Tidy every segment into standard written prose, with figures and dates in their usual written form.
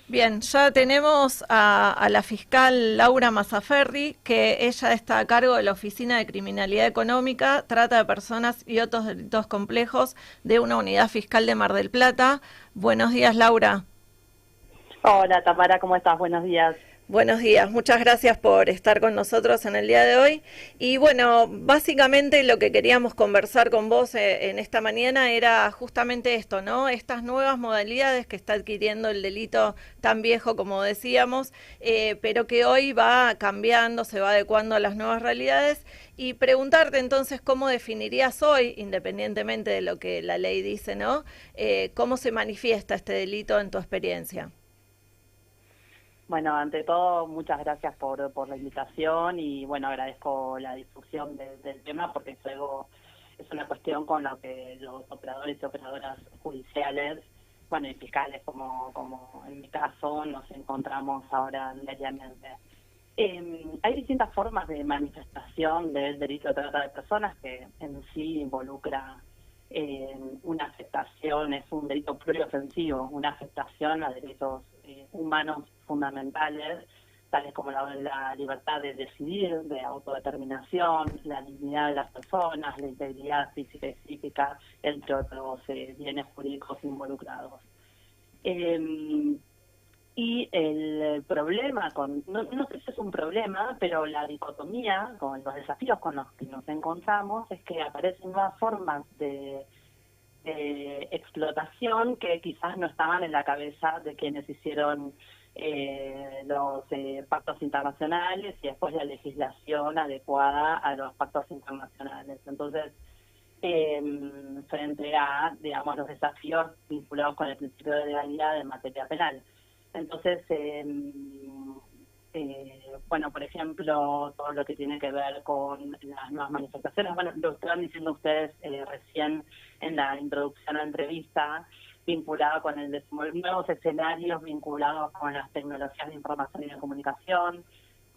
Bien, ya tenemos a la fiscal Laura Mazzaferri, que ella está a cargo de la Oficina de Criminalidad Económica, Trata de Personas y otros delitos complejos de una unidad fiscal de Mar del Plata. Buenos días, Laura. Hola Tamara, ¿cómo estás? Buenos días. Buenos días, muchas gracias por estar con nosotros en el día de hoy. Y bueno, básicamente lo que queríamos conversar con vos en esta mañana era justamente esto, ¿no? Estas nuevas modalidades que está adquiriendo el delito tan viejo como decíamos, pero que hoy va cambiando, se va adecuando a las nuevas realidades. Y preguntarte entonces cómo definirías hoy, independientemente de lo que la ley dice, ¿no? ¿Cómo se manifiesta este delito en tu experiencia? Bueno, ante todo, muchas gracias por la invitación y bueno, agradezco la difusión del tema porque luego es una cuestión con la que los operadores y operadoras judiciales, bueno, y fiscales como en mi caso, nos encontramos ahora diariamente. Hay distintas formas de manifestación del delito de trata de personas que en sí involucra una afectación, es un delito pluriofensivo, una afectación a derechos humanos fundamentales, tales como la libertad de decidir, de autodeterminación, la dignidad de las personas, la integridad física y psíquica, entre otros bienes jurídicos involucrados. Eh, y el problema, no sé si es un problema, pero la dicotomía con los desafíos con los que nos encontramos es que aparecen nuevas formas de explotación que quizás no estaban en la cabeza de quienes hicieron los pactos internacionales y después la legislación adecuada a los pactos internacionales. Entonces, frente a, digamos, los desafíos vinculados con el principio de legalidad en materia penal. Entonces, bueno, por ejemplo, todo lo que tiene que ver con las nuevas manifestaciones, bueno, lo estaban diciendo ustedes recién en la introducción a la entrevista, vinculada con nuevos escenarios vinculados con las tecnologías de información y de comunicación,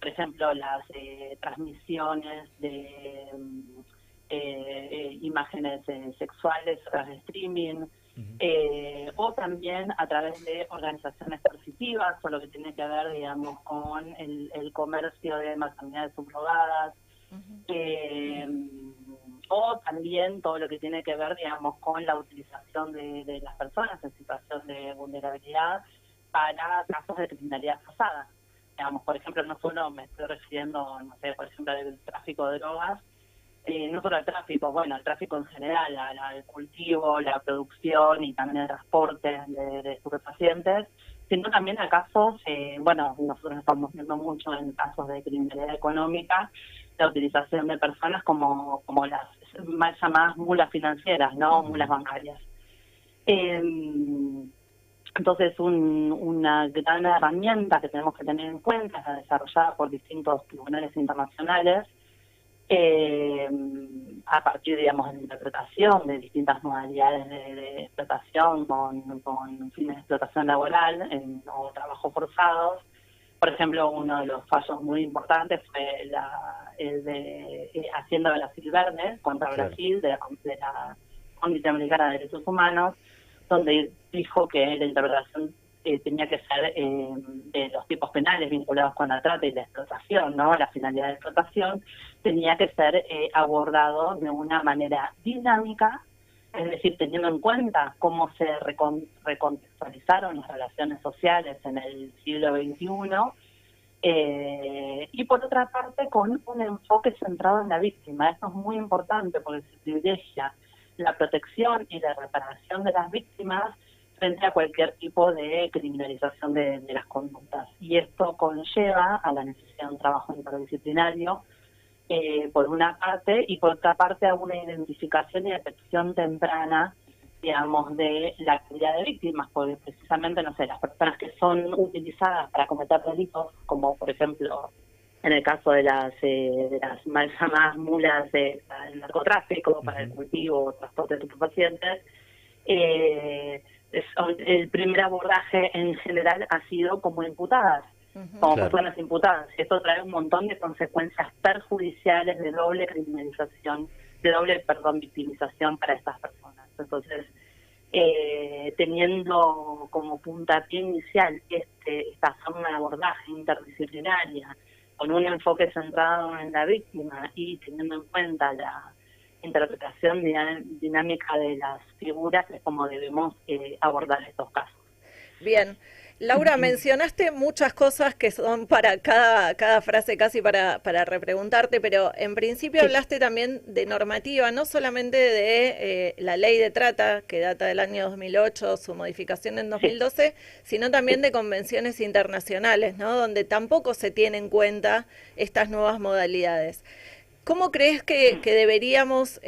por ejemplo, las transmisiones de imágenes sexuales a través de streaming, o también a través de organizaciones coercitivas, o lo que tiene que ver, digamos, con el comercio de maternidades subrogadas, eh, o también todo lo que tiene que ver, digamos, con la utilización de las personas en situación de vulnerabilidad para casos de criminalidad pasada. Digamos, por ejemplo, no solo me estoy refiriendo, no sé, por ejemplo, al tráfico de drogas, no solo al tráfico, bueno, al tráfico en general, al cultivo, la producción y también el transporte de estupefacientes, sino también a casos, bueno, nosotros estamos viendo mucho en casos de criminalidad económica, la utilización de personas como las mal llamadas mulas financieras, ¿no? Mulas bancarias. Eh, entonces, una gran herramienta que tenemos que tener en cuenta es la desarrollada por distintos tribunales internacionales, a partir, digamos, de la interpretación de distintas modalidades de explotación con fines de explotación laboral o trabajos forzados. Por ejemplo, uno de los fallos muy importantes fue el de Hacienda Brasil Verde contra Claro. Brasil, de la Corte Interamericana de Derechos Humanos, donde dijo que la interpretación tenía que ser de los tipos penales vinculados con la trata y la explotación, ¿no? La finalidad de explotación tenía que ser abordado de una manera dinámica, es decir, teniendo en cuenta cómo se recontextualizaron las relaciones sociales en el siglo XXI, y por otra parte con un enfoque centrado en la víctima. Esto es muy importante porque se privilegia la protección y la reparación de las víctimas frente a cualquier tipo de criminalización de las conductas. Y esto conlleva a la necesidad de un trabajo interdisciplinario, por una parte, y por otra parte a una identificación y detección temprana, digamos, de la actividad de víctimas, porque precisamente, no sé, las personas que son utilizadas para cometer delitos, como por ejemplo en el caso de las mal llamadas mulas para el narcotráfico, para el cultivo o transporte de estupefacientes, el primer abordaje en general ha sido como imputadas, como Claro. personas imputadas. Y esto trae un montón de consecuencias perjudiciales de doble criminalización, de doble, perdón, victimización para estas personas. Entonces, teniendo como puntapié inicial esta forma de abordaje interdisciplinaria con un enfoque centrado en la víctima y teniendo en cuenta la interpretación dinámica de las figuras, es como debemos abordar estos casos. Bien. Laura, mencionaste muchas cosas que son para cada frase casi para repreguntarte, pero en principio Sí, hablaste también de normativa, no solamente de la ley de trata, que data del año 2008, su modificación en sí, 2012, sino también sí. de convenciones internacionales, ¿no? Donde tampoco se tienen en cuenta estas nuevas modalidades. ¿Cómo crees que deberíamos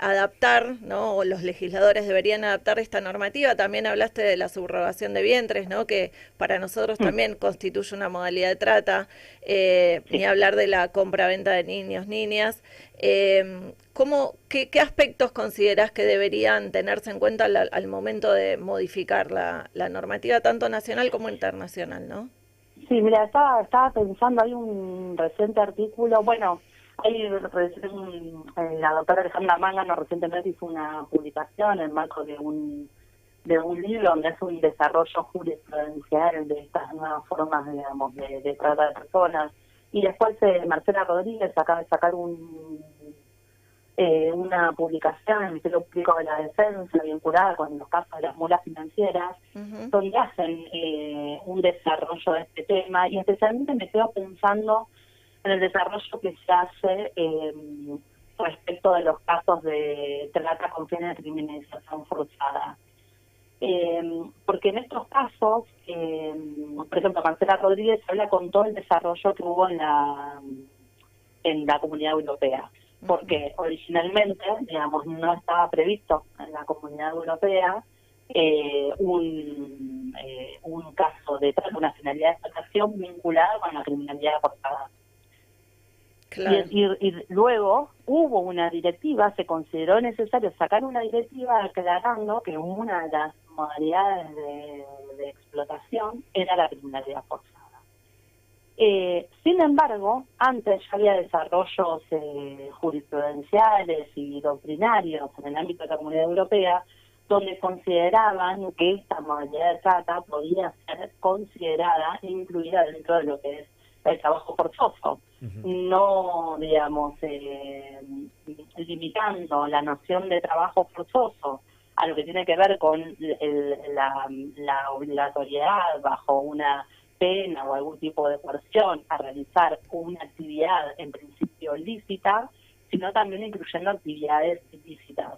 adaptar, ¿no? O los legisladores deberían adaptar esta normativa? También hablaste de la subrogación de vientres, ¿no? Que para nosotros Mm, también constituye una modalidad de trata, ni sí. hablar de la compra-venta de niños, niñas. ¿Qué aspectos considerás que deberían tenerse en cuenta al momento de modificar la normativa tanto nacional como internacional, ¿no? Sí, mira, estaba pensando, hay un reciente artículo, bueno, la doctora Alejandra Mangano recientemente hizo una publicación en el marco de un libro donde es un desarrollo jurisprudencial de estas nuevas formas, digamos, de trata de personas. Y después Marcela Rodríguez acaba de sacar una publicación en el Ministerio Público de la Defensa vinculada con los casos de las mulas financieras, Uh-huh. donde hacen un desarrollo de este tema, y especialmente me quedo pensando en el desarrollo que se hace respecto de los casos de trata con fines de criminalización forzada. Porque en estos casos, por ejemplo, Marcela Rodríguez habla con todo el desarrollo que hubo en la Comunidad Europea, porque originalmente, digamos, no estaba previsto en la Comunidad Europea un caso de trata, una finalidad de explotación vinculada con la criminalidad forzada. Claro. Y luego hubo una directiva, se consideró necesario sacar una directiva aclarando que una de las modalidades de explotación era la criminalidad forzada. Sin embargo, antes ya había desarrollos jurisprudenciales y doctrinarios en el ámbito de la Comunidad Europea donde consideraban que esta modalidad de trata podía ser considerada e incluida dentro de lo que es el trabajo forzoso, no, digamos, limitando la noción de trabajo forzoso a lo que tiene que ver con la obligatoriedad bajo una pena o algún tipo de coerción a realizar una actividad en principio lícita, sino también incluyendo actividades ilícitas.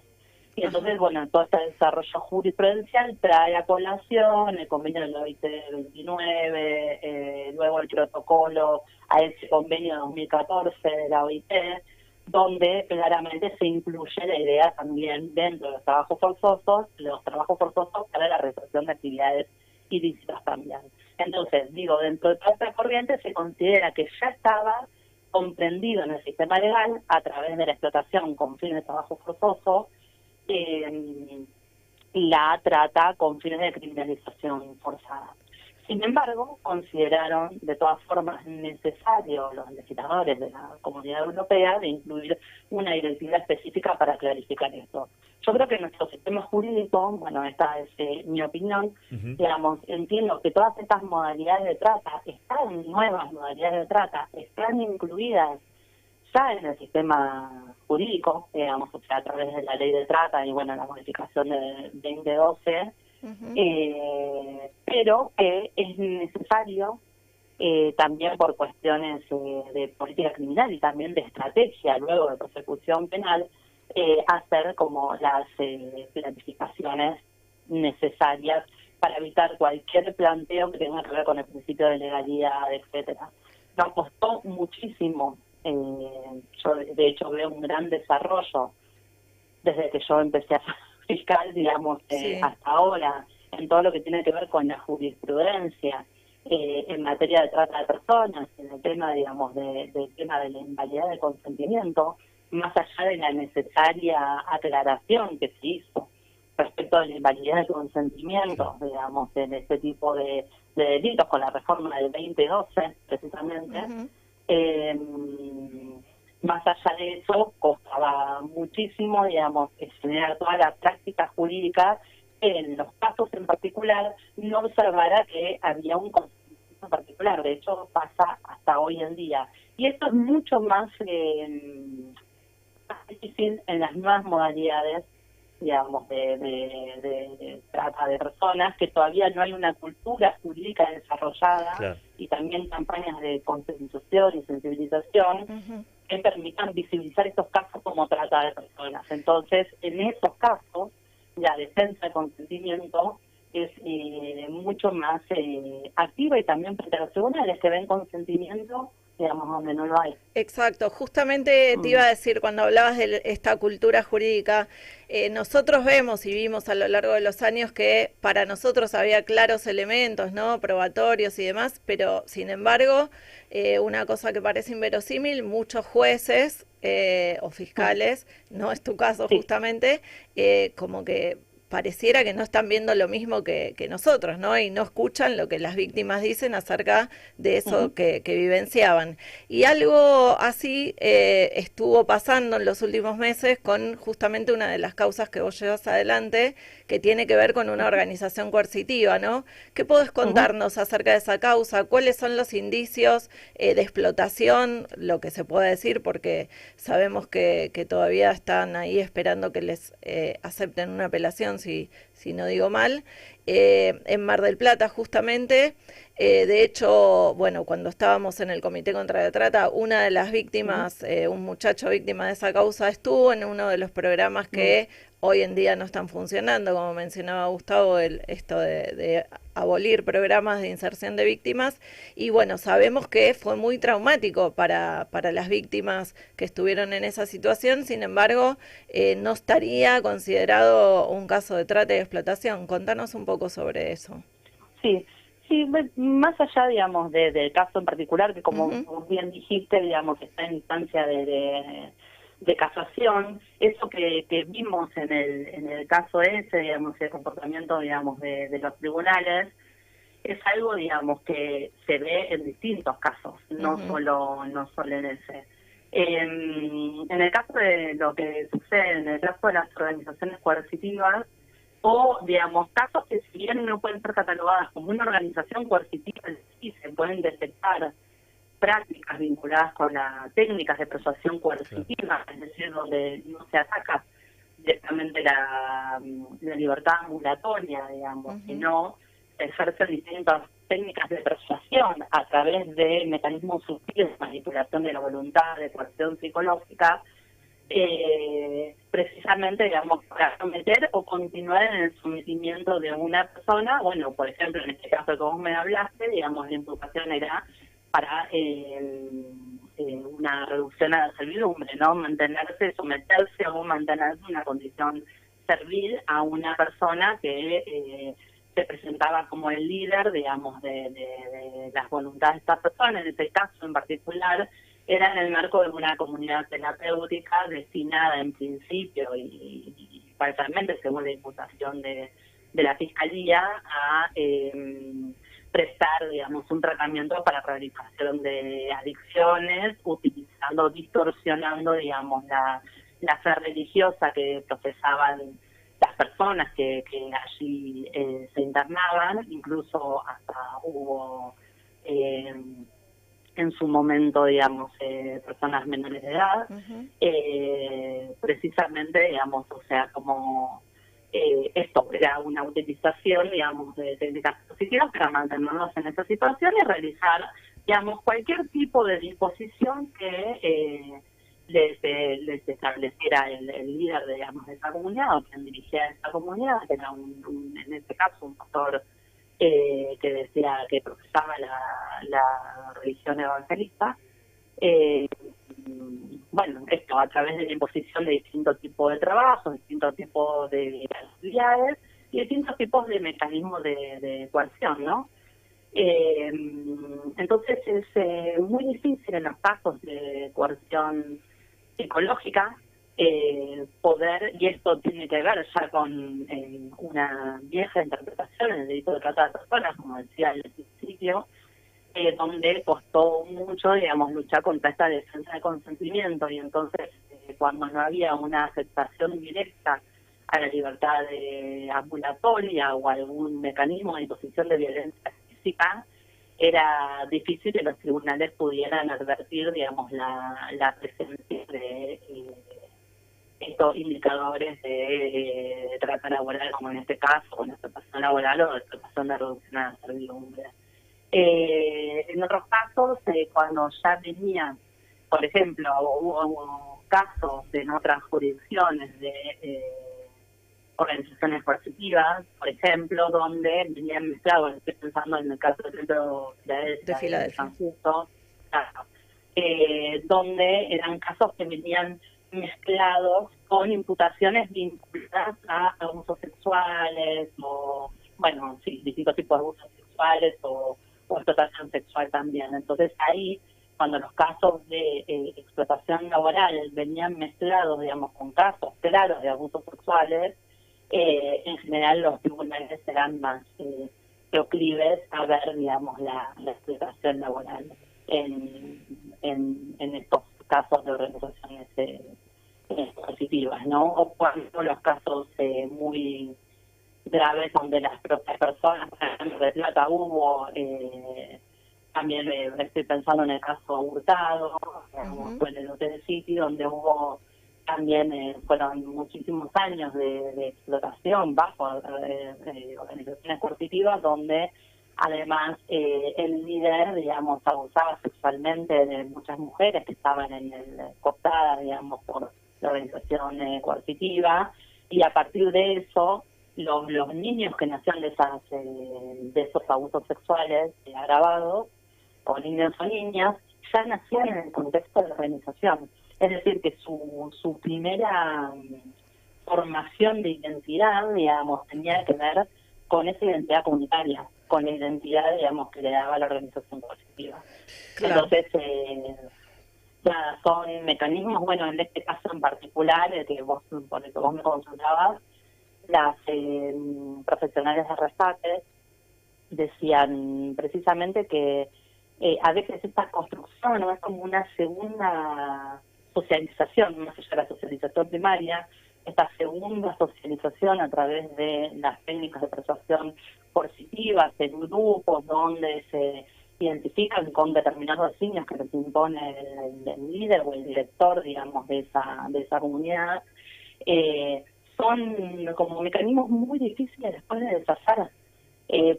Y entonces, bueno, todo este desarrollo jurisprudencial trae a colación el convenio de la OIT 29, luego el protocolo a ese convenio de 2014 de la OIT, donde claramente se incluye la idea también dentro de los trabajos forzosos para la realización de actividades ilícitas también. Entonces, digo, dentro de toda esta corriente se considera que ya estaba comprendido en el sistema legal a través de la explotación con fines de trabajo forzoso, la trata con fines de criminalización forzada. Sin embargo, consideraron de todas formas necesario los legisladores de la Comunidad Europea de incluir una directiva específica para clarificar esto. Yo creo que nuestro sistema jurídico, bueno, esta es mi opinión, digamos, entiendo que todas estas modalidades de trata, nuevas modalidades de trata, están incluidas ya en el sistema jurídico, digamos, o sea, a través de la ley de trata y, bueno, la modificación de 2012, pero que es necesario también por cuestiones de política criminal y también de estrategia luego de persecución penal, hacer como las planificaciones necesarias para evitar cualquier planteo que tenga que ver con el principio de legalidad, etcétera. Nos costó muchísimo. Yo de hecho veo un gran desarrollo desde que yo empecé a ser fiscal, digamos, Sí. hasta ahora, en todo lo que tiene que ver con la jurisprudencia en materia de trata de personas, en el tema, digamos, del tema de la invalidez del consentimiento, más allá de la necesaria aclaración que se hizo respecto de la invalidez del consentimiento, digamos, en este tipo de delitos con la reforma del 2012, precisamente. Más allá de eso, costaba muchísimo, digamos, generar toda la práctica jurídica en los casos en particular, no observara que había un consentimiento en particular, de hecho pasa hasta hoy en día. Y esto es mucho más difícil en las nuevas modalidades, digamos, de trata de personas, que todavía no hay una cultura jurídica desarrollada, Claro. y también campañas de concientización y sensibilización que permitan visibilizar estos casos como trata de personas. Entonces, en esos casos, la defensa del consentimiento es mucho más activa, y también frente a los tribunales que ven consentimiento, digamos, donde no lo hay. Exacto, justamente te iba a decir, cuando hablabas de esta cultura jurídica, nosotros vemos y vimos a lo largo de los años que para nosotros había claros elementos, ¿no? Probatorios y demás, pero sin embargo, una cosa que parece inverosímil, muchos jueces o fiscales, no es tu caso justamente, como que pareciera que no están viendo lo mismo que nosotros, ¿no? Y no escuchan lo que las víctimas dicen acerca de eso que vivenciaban. Y algo así estuvo pasando en los últimos meses con justamente una de las causas que vos llevas adelante, que tiene que ver con una organización coercitiva, ¿no? ¿Qué podés contarnos acerca de esa causa? ¿Cuáles son los indicios de explotación, lo que se puede decir? Porque sabemos que todavía están ahí esperando que les acepten una apelación, si no digo mal, en Mar del Plata justamente. De hecho, bueno, cuando estábamos en el Comité contra la Trata, una de las víctimas, un muchacho víctima de esa causa, estuvo en uno de los programas que hoy en día no están funcionando, como mencionaba Gustavo, esto de abolir programas de inserción de víctimas. Y bueno, sabemos que fue muy traumático para las víctimas que estuvieron en esa situación. Sin embargo, no estaría considerado un caso de trata y explotación. Contanos un poco sobre eso. Sí, más allá, digamos, del caso en particular, que como vos bien dijiste, digamos, que está en instancia de casación, eso que vimos en el caso ese, digamos, el comportamiento, digamos, de los tribunales, es algo, digamos, que se ve en distintos casos, no solo en ese. En el caso de lo que sucede en el caso de las organizaciones coercitivas, o, digamos, casos que si bien no pueden ser catalogadas como una organización coercitiva, sí se pueden detectar prácticas vinculadas con las técnicas de persuasión coercitiva, es decir, donde no se ataca directamente la libertad ambulatoria, digamos, sino se ejercen distintas técnicas de persuasión a través de mecanismos sutiles de manipulación de la voluntad, de coerción psicológica, precisamente, digamos, para someter o continuar en el sometimiento de una persona. Bueno, por ejemplo, en este caso que vos me hablaste, digamos, la imputación era para una reducción a la servidumbre, ¿no? Someterse o mantenerse en una condición servil a una persona que se presentaba como el líder, digamos, de las voluntades de esta persona. En este caso en particular era en el marco de una comunidad terapéutica destinada en principio y parcialmente, según la imputación de la Fiscalía, a prestar, digamos, un tratamiento para rehabilitación de adicciones, distorsionando, digamos, la fe religiosa que profesaban las personas que allí se internaban. Incluso hasta hubo en su momento, digamos, personas menores de edad, precisamente, digamos, o sea, como esto era una utilización, digamos, de técnicas positivas para mantenernos en esa situación y realizar, digamos, cualquier tipo de disposición que les estableciera el líder, digamos, de esa comunidad, o quien dirigía esa comunidad, que era en este caso un pastor que decía que profesaba la religión evangelista. Bueno, esto a través de la imposición de distintos tipos de trabajos, distintos tipos de actividades y distintos tipos de mecanismos de coerción, ¿no? Entonces es muy difícil en los casos de coerción psicológica poder, y esto tiene que ver ya con una vieja interpretación en el delito de trata de personas, como decía al principio, donde costó mucho, digamos, luchar contra esta defensa de consentimiento. Y entonces, cuando no había una aceptación directa a la libertad ambulatoria o algún mecanismo de imposición de violencia física, era difícil que los tribunales pudieran advertir, digamos, la presencia de estos indicadores de trata laboral, como en este caso, o de explotación laboral o de explotación de reducción a la servidumbre. En otros casos, cuando ya tenían, por ejemplo, hubo casos en otras jurisdicciones de organizaciones coercitivas, por ejemplo, donde venían mezclados, estoy pensando en el caso del centro de Filadelfia, San Justo, claro, donde eran casos que venían mezclados con imputaciones vinculadas a abusos sexuales o, bueno, sí, distintos tipos de abusos sexuales o explotación sexual también. Entonces ahí, cuando los casos de explotación laboral venían mezclados, digamos, con casos claros de abusos sexuales, en general los tribunales serán más proclives a ver, digamos, la explotación laboral en estos casos de organizaciones positivas, ¿no? O cuando los casos muy graves donde las propias personas, por ejemplo, de Plata hubo, también estoy pensando en el caso Hurtado, fue en el Hotel City, donde hubo también, fueron muchísimos años de explotación bajo organizaciones coercitivas, donde además el líder, digamos, abusaba sexualmente de muchas mujeres que estaban cooptadas, digamos, por la organización coercitiva, y a partir de eso los niños que nacían de esos abusos sexuales agravados, o niños o niñas, ya nacían en el contexto de la organización. Es decir, que su primera formación de identidad, digamos, tenía que ver con esa identidad comunitaria, con la identidad, digamos, que le daba la organización coercitiva. Claro. Entonces, ya son mecanismos, bueno, en este caso en particular, por el que vos me consultabas, las profesionales de rescate decían precisamente que a veces esta construcción no es como una segunda socialización, más allá de la socialización primaria, esta segunda socialización a través de las técnicas de persuasión coercitivas en grupos donde se identifican con determinados signos que les impone el líder o el director, digamos, de esa comunidad, son como mecanismos muy difíciles después de deshacer,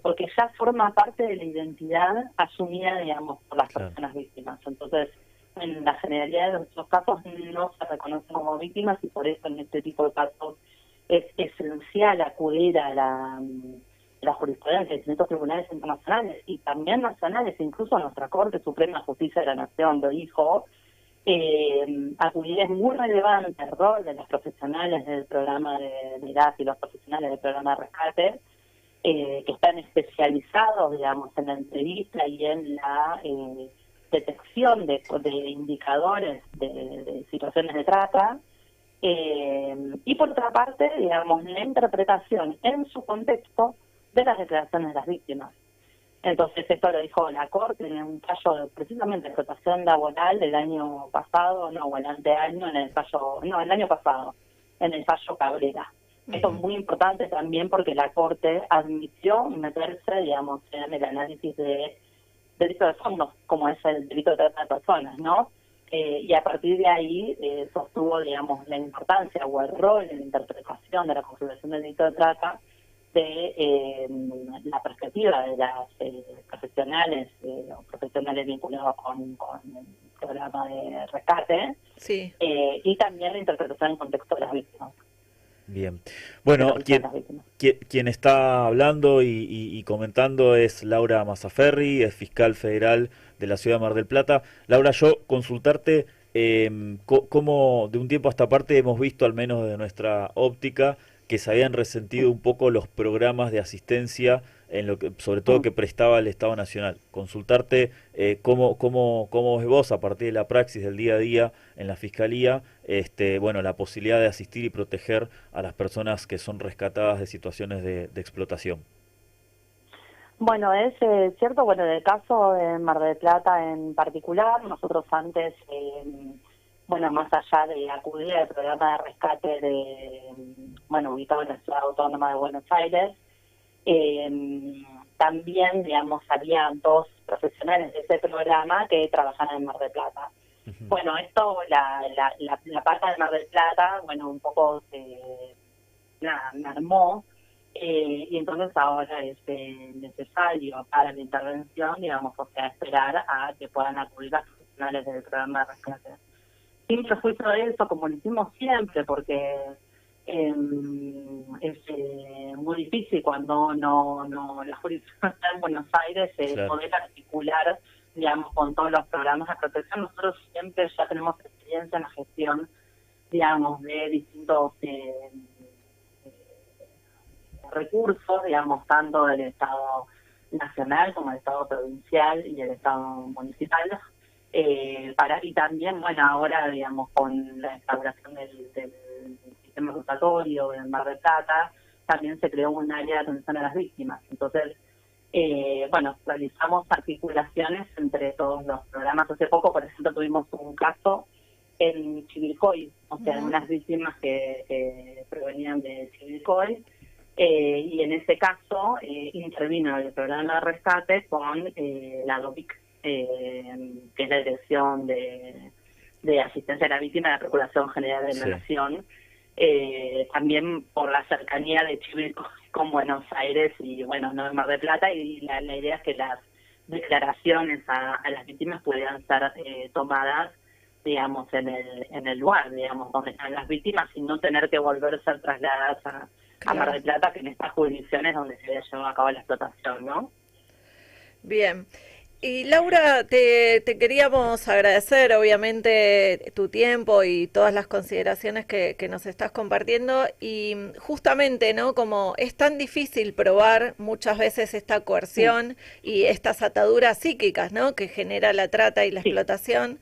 porque ya forma parte de la identidad asumida, digamos, por las personas víctimas. Entonces, en la generalidad de nuestros casos no se reconocen como víctimas, y por eso en este tipo de casos es esencial acudir a la jurisprudencia de distintos tribunales internacionales y también nacionales, incluso a nuestra Corte Suprema de Justicia de la Nación, lo dijo. Acudir es muy relevante el rol de los profesionales del programa de IRAS y los profesionales del programa de rescate, que están especializados, digamos, en la entrevista y en la detección de indicadores de situaciones de trata, y por otra parte, digamos, la interpretación en su contexto de las declaraciones de las víctimas. Entonces, esto lo dijo la Corte en un fallo precisamente de explotación laboral del año pasado, o el anteaño, el año pasado, en el fallo Cabrera. Esto es muy importante también porque la Corte admitió meterse, digamos, en el análisis de delito de fondos, como es el delito de trata de personas, ¿no? Y a partir de ahí sostuvo, digamos, la importancia o el rol en la interpretación de la configuración del delito de trata de la perspectiva de las profesionales o profesionales vinculados con el programa de rescate, sí, y también la interpretación en contexto de las víctimas. Bien. Bueno, quien está hablando y comentando es Laura Mazzaferri, es fiscal federal de la ciudad de Mar del Plata. Laura, yo consultarte cómo de un tiempo a esta parte hemos visto, al menos de nuestra óptica, que se habían resentido un poco los programas de asistencia, en lo que, sobre todo que prestaba el Estado Nacional. Consultarte cómo ves vos, a partir de la praxis del día a día en la Fiscalía, bueno, la posibilidad de asistir y proteger a las personas que son rescatadas de situaciones de explotación. Bueno, es cierto, bueno, en el caso de Mar del Plata en particular, nosotros antes, bueno, más allá de acudir al programa de rescate ubicado en la Ciudad Autónoma de Buenos Aires, también, digamos, había 2 profesionales de ese programa que trabajan en Mar del Plata. Bueno, esto, la parte de Mar del Plata, bueno, un poco me armó, y entonces ahora es necesario para la intervención, digamos, o sea, esperar a que puedan acudir las profesionales del programa de rescate. Sin prejuicio de eso, como lo hicimos siempre, porque es muy difícil cuando la jurisdicción está en Buenos Aires Claro. poder articular, digamos, con todos los programas de protección. Nosotros siempre ya tenemos experiencia en la gestión, digamos, de distintos recursos, digamos, tanto del Estado nacional como del Estado provincial y del Estado municipal, y también, bueno, ahora, digamos, con la instauración del sistema rotatorio en Mar del Plata, también se creó un área de atención a las víctimas. Entonces, bueno, realizamos articulaciones entre todos los programas. Hace poco, por ejemplo, tuvimos un caso en Chivilcoy, o sea, unas víctimas que provenían de Chivilcoy, y en ese caso intervino el programa de rescate con la DOPIC, que es la Dirección de Asistencia a la Víctima de la Procuración General de la Nación, también por la cercanía de Chivilcoy con Buenos Aires y, bueno, no en Mar del Plata, y la idea es que las declaraciones a las víctimas pudieran ser tomadas, digamos, en el lugar, digamos, donde están las víctimas, y no tener que volver a ser trasladadas a Mar del Plata, que en estas jurisdicciones donde se había llevado a cabo la explotación, ¿no? Bien. Y Laura, te queríamos agradecer obviamente tu tiempo y todas las consideraciones que nos estás compartiendo, y justamente, ¿no? Como es tan difícil probar muchas veces esta coerción y estas ataduras psíquicas, ¿no? Que genera la trata y la explotación,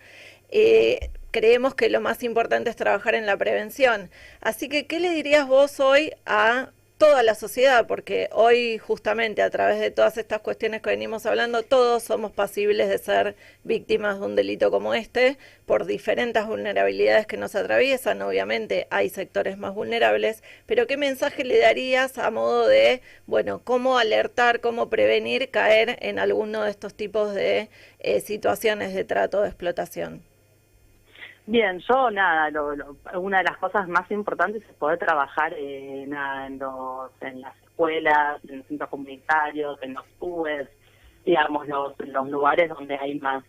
creemos que lo más importante es trabajar en la prevención. Así que, ¿qué le dirías vos hoy a toda la sociedad? Porque hoy, justamente, a través de todas estas cuestiones que venimos hablando, todos somos pasibles de ser víctimas de un delito como este, por diferentes vulnerabilidades que nos atraviesan. Obviamente hay sectores más vulnerables, pero ¿qué mensaje le darías a modo de, bueno, cómo alertar, cómo prevenir caer en alguno de estos tipos de situaciones de trato o de explotación? Bien, yo una de las cosas más importantes es poder trabajar en las escuelas, en los centros comunitarios, en los clubes, digamos, los lugares donde hay más,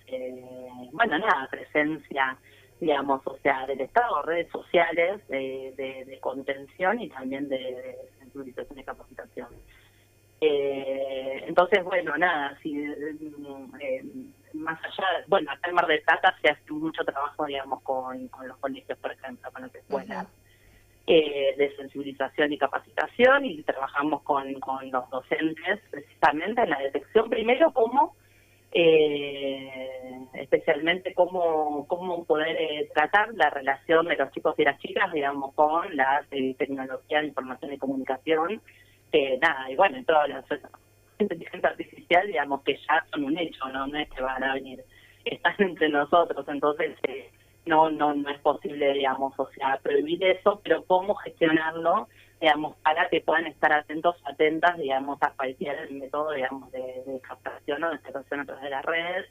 presencia, digamos, o sea, del Estado, redes sociales, de contención y también de sensibilización y capacitación. Entonces, bueno, más allá, bueno, acá en Mar del Plata se hace mucho trabajo, digamos, con los colegios, por ejemplo, con las escuelas, de sensibilización y capacitación, y trabajamos con los docentes precisamente en la detección, primero especialmente cómo poder tratar la relación de los chicos y las chicas, digamos, con las tecnologías de información y comunicación, y bueno, en todas las inteligencia artificial, digamos, que ya son un hecho, no es que van a venir, están entre nosotros. Entonces no es posible, digamos, o sea, prohibir eso, pero cómo gestionarlo, digamos, para que puedan estar atentas, digamos, a cualquier método, digamos, de captación o de explotación a través de las redes.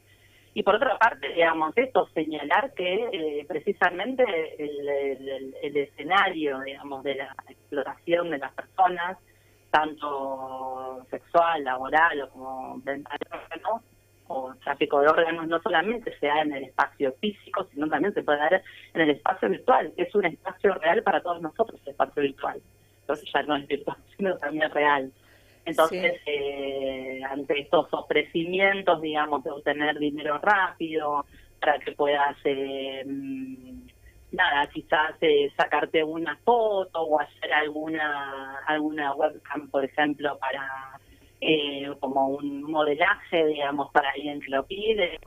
Y por otra parte, digamos, señalar que precisamente el escenario, digamos, de la explotación de las personas, tanto sexual, laboral o como venta de órganos o tráfico de órganos, no solamente se da en el espacio físico, sino también se puede dar en el espacio virtual, que es un espacio real para todos nosotros, el espacio virtual. Entonces ya no es virtual, sino también real. Entonces, ante estos ofrecimientos, digamos, de obtener dinero rápido, para que puedas quizás sacarte una foto o hacer alguna webcam, por ejemplo, para como un modelaje, digamos, para alguien que lo pide,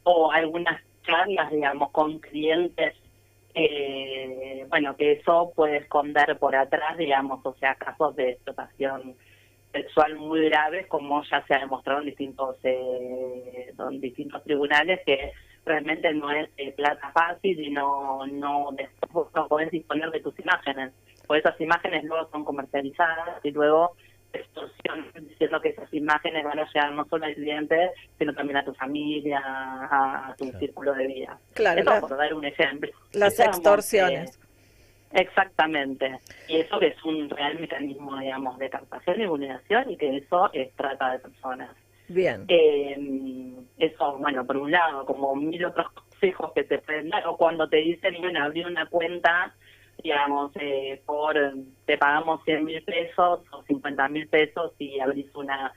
o algunas charlas, digamos, con clientes, que eso puede esconder por atrás, digamos, o sea, casos de explotación sexual muy graves, como ya se ha demostrado en distintos tribunales, que realmente no es plata fácil y no podés disponer de tus imágenes. pues esas imágenes luego son comercializadas y luego extorsión, diciendo que esas imágenes van a llegar no solo al cliente, sino también a tu familia, a tu círculo de vida. Claro, Eso por dar un ejemplo. Las extorsiones. Exactamente. Y eso que es un real mecanismo, digamos, de captación y vulneración, y que eso es trata de personas. Bien. Eso, bueno, por un lado, como 1000 otros consejos que te pueden dar, o cuando te dicen, bueno, abrir una cuenta, digamos, te pagamos 100.000 pesos o 50.000 pesos y abrís una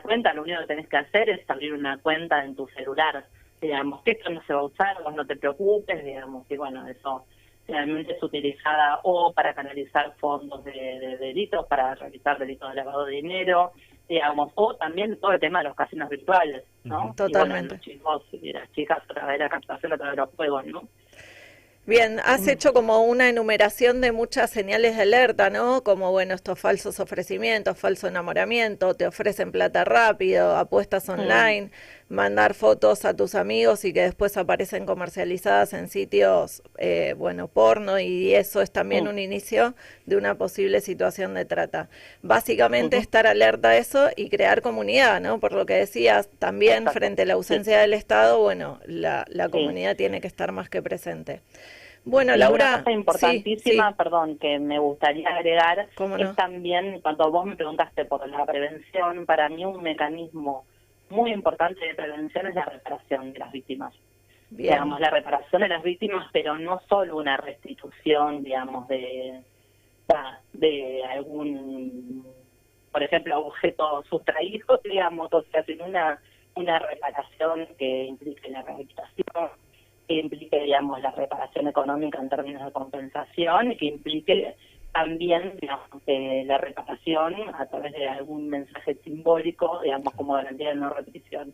cuenta, lo único que tenés que hacer es abrir una cuenta en tu celular, digamos, que esto no se va a usar, vos no te preocupes, digamos, y bueno, eso realmente es utilizada o para canalizar fondos de delitos, para realizar delitos de lavado de dinero, digamos, o también todo el tema de los casinos virtuales, ¿no? Totalmente. Y bueno, los chicos y las chicas a través de la captación, a través de los juegos, ¿no? Bien, has hecho como una enumeración de muchas señales de alerta, ¿no? Como, bueno, estos falsos ofrecimientos, falso enamoramiento, te ofrecen plata rápido, apuestas online, mandar fotos a tus amigos y que después aparecen comercializadas en sitios, bueno, porno, y eso es también un inicio de una posible situación de trata. Básicamente estar alerta a eso y crear comunidad, ¿no? Por lo que decías, también frente a la ausencia del Estado, bueno, la comunidad tiene que estar más que presente. Bueno, Laura, una cosa importantísima, sí. Perdón, que me gustaría agregar, ¿Cómo es no? también, cuando vos me preguntaste por la prevención, para mí un mecanismo muy importante de prevención es la reparación de las víctimas. Bien. Digamos, la reparación de las víctimas, pero no solo una restitución, digamos, de algún, por ejemplo, objeto sustraído, digamos, o sea, sino una reparación que implique la rehabilitación, que implique, digamos, la reparación económica en términos de compensación, y que implique también, digamos, la reparación a través de algún mensaje simbólico, digamos, como garantía de no repetición,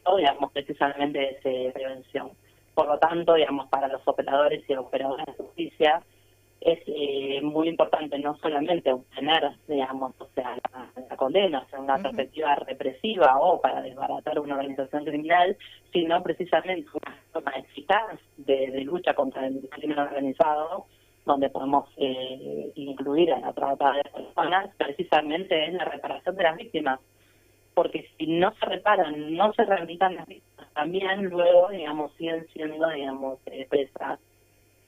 o, digamos, precisamente de prevención. Por lo tanto, digamos, para los operadores y operadoras de justicia, es muy importante no solamente obtener, digamos, o sea, la condena, o sea, una perspectiva represiva o para desbaratar una organización criminal, sino precisamente una forma eficaz de lucha contra el crimen organizado, donde podemos incluir a la trata de personas, precisamente en la reparación de las víctimas. Porque si no se reparan, no se rehabilitan las víctimas, también luego, digamos, siguen siendo, digamos, presas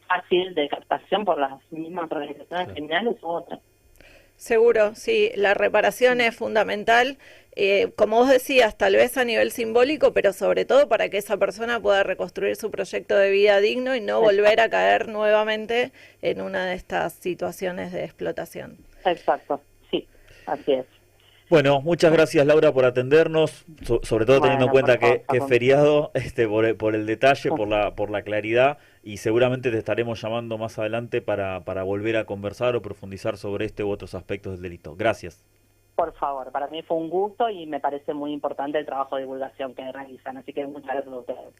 fácil de captación por las mismas organizaciones criminales u otras. Seguro, sí, la reparación es fundamental, como vos decías, tal vez a nivel simbólico, pero sobre todo para que esa persona pueda reconstruir su proyecto de vida digno y no volver a caer nuevamente en una de estas situaciones de explotación. Exacto, sí, así es. Bueno, muchas gracias Laura por atendernos, sobre todo teniendo en cuenta que es feriado, por el detalle, por la claridad, y seguramente te estaremos llamando más adelante para volver a conversar o profundizar sobre este u otros aspectos del delito. Gracias. Por favor, para mí fue un gusto y me parece muy importante el trabajo de divulgación que realizan, así que muchas gracias a ustedes.